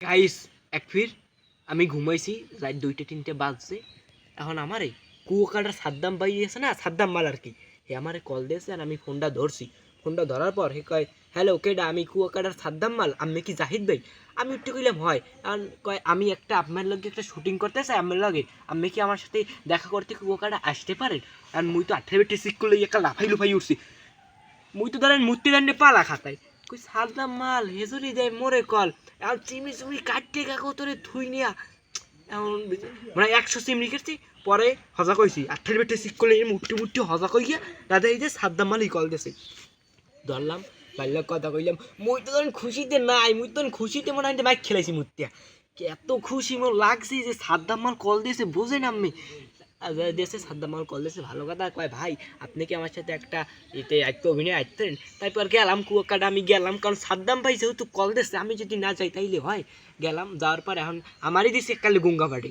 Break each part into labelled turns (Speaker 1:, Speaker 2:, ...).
Speaker 1: Guys এক ফির আমি ঘুমাইছি রাত 2টা 3টে বাজছে। এখন আমারে কুয়াকাটার সাদ্দাম ভাই আছে না, সাদ্দাম মাল আর কি, হে আমারে কল দিয়েছে আর আমি ফোনটা ধরছি। ফোনটা ধরার পর হে কয়, হ্যালো কেডা? আমি কুয়াকাটার সাদ্দাম মাল, আমি কি জাহিদ ভাই? আমি একটু কইলাম হয়। কারণ কয় আমি একটা আপনার লগে একটা শুটিং করতে চাই, আপনার লগে আপনি কি আমার সাথে দেখা করতে কুয়াকাটা আসতে পারেন? আর মুই তো 18 বেটে সিক করলে একটা লাফাই লুফাই উঠছি। মুই তো ধরেন মূর্তি দান্ডে পালা খাতাই কই সাদ্দাম মাল হেজুরি দেয় মোরে কল। এখন চিমড়ি চুমড়ি কাটতে কাকো তোরে থুই নিয়া এমন মানে 100 চিমড়ি কেটছি। পরে হজা কইছি 18 বেটে সিক করলে মুট্টি মুট্টি হজা কই গিয়া দাদা এই যে সাদ্দাম মালই কল দিয়েছে। ধরলাম বাল্য কথা কইলাম, মুই তো তখন খুশিতে নাই, মুই তখন খুশিতে মনে হয় বাইক খেলাইছি মুত্তিয়া। এত খুশি মোর লাগছে যে সাদ্দাম মাল কল দিয়েছে, বোঝেন আমি দেশে সাদ্দাম মাল কল দিয়েছে ভালো কথা। কয় ভাই আপনি কি আমার সাথে একটা এতে একটা অভিনয় আসতেন? তারপর গেলাম কুয়াকাটা, আমি গেলাম কারণ সাদ্দাম ভাই যেহেতু কল দিয়েছে আমি যদি না যাই তাইলে হয়। গেলাম যাওয়ার পর এখন আমারই দিছে একালে গঙ্গা পাড়ে,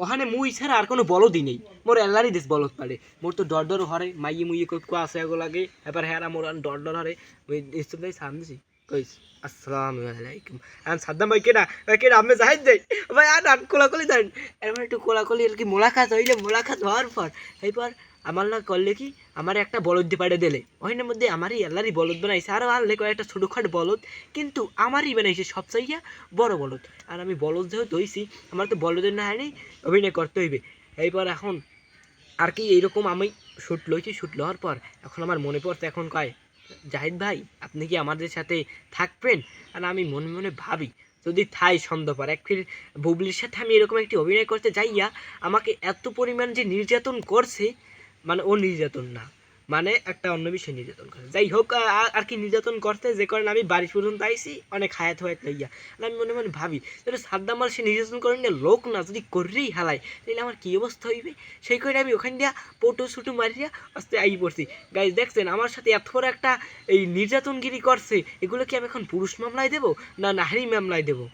Speaker 1: ওখানে মুই ছাড়া আর কোনো বলদই নেই। মোর এল্লারই দেশ বলদ পারে, মোর তো ডর ডর হরে মাইয়ে মুইয়ে কোক আছে এগো লাগে। এবার হ্যাঁ মোর ডর ডর হরে ওই ইসুফ ভাই সামনে দিছি কইস আসসালামু আলাইকুম। আর সাদ্দাম ভাই কেডা? কেডা আমি জাহিদ যাই ভাই আর কোলাকুলি দেন। এবার একটু কোলাকুলি আর কি মোলাকাত হইলে, মোলাকাত হওয়ার পর এরপর আমার না করলে কি আমার একটা বলদ দিয়ে পাড়ে দিলে ওইটার মধ্যে আমারই এল্লারই বলদ বানাইছে। আরও আনলে কয়েকটা ছোটোখাটো বলদ, কিন্তু আমারই বানাইছে সব চাইয়া বড় বলদ। আর আমি বলদ যেহেতু হইছি আমার তো বলদের না হয়নি অভিনয় করতে হইবে। এইবার এখন আর কি এইরকম আমি শ্যুট লইছি। শ্যুট লওয়ার পর এখন আমার মনে পড়ছে, এখন কয় জাহিদ ভাই আপনি কি আমাদের সাথে থাকবেন? আর আমি মনে মনে ভাবি যদি থাই সন্ধ্যাপর এক ফির বুবলির সাথে আমি এরকম একটি অভিনয় করতে যাইয়া আমাকে এত পরিমাণ যে নির্যাতন করছে, মানে ও নির্যাতন না, মানে একটা অন্য বিষয় নির্যাতন করে, যাই হোক আর কি নির্যাতন করতে, যে কারণে আমি বাড়ি পর্যন্ত আইসি অনেক হায়াত হায়াত লইয়া। আর আমি মনে মনে ভাবি তাহলে সাদ্দাম মাল সে নির্যাতন করেন না লোক না, যদি করেই হালাই তাহলে আমার কী অবস্থা হইবে। সেই করে আমি ওখান দিয়া পটো ছুটো মারিয়া আস্তে আই পড়ছি। গাইজ দেখছেন আমার সাথে এত বড় একটা এই নির্যাতনগিরি করছে, এগুলো কি আমি এখন পুরুষ মামলায় দেবো না নারী মামলায় দেবো?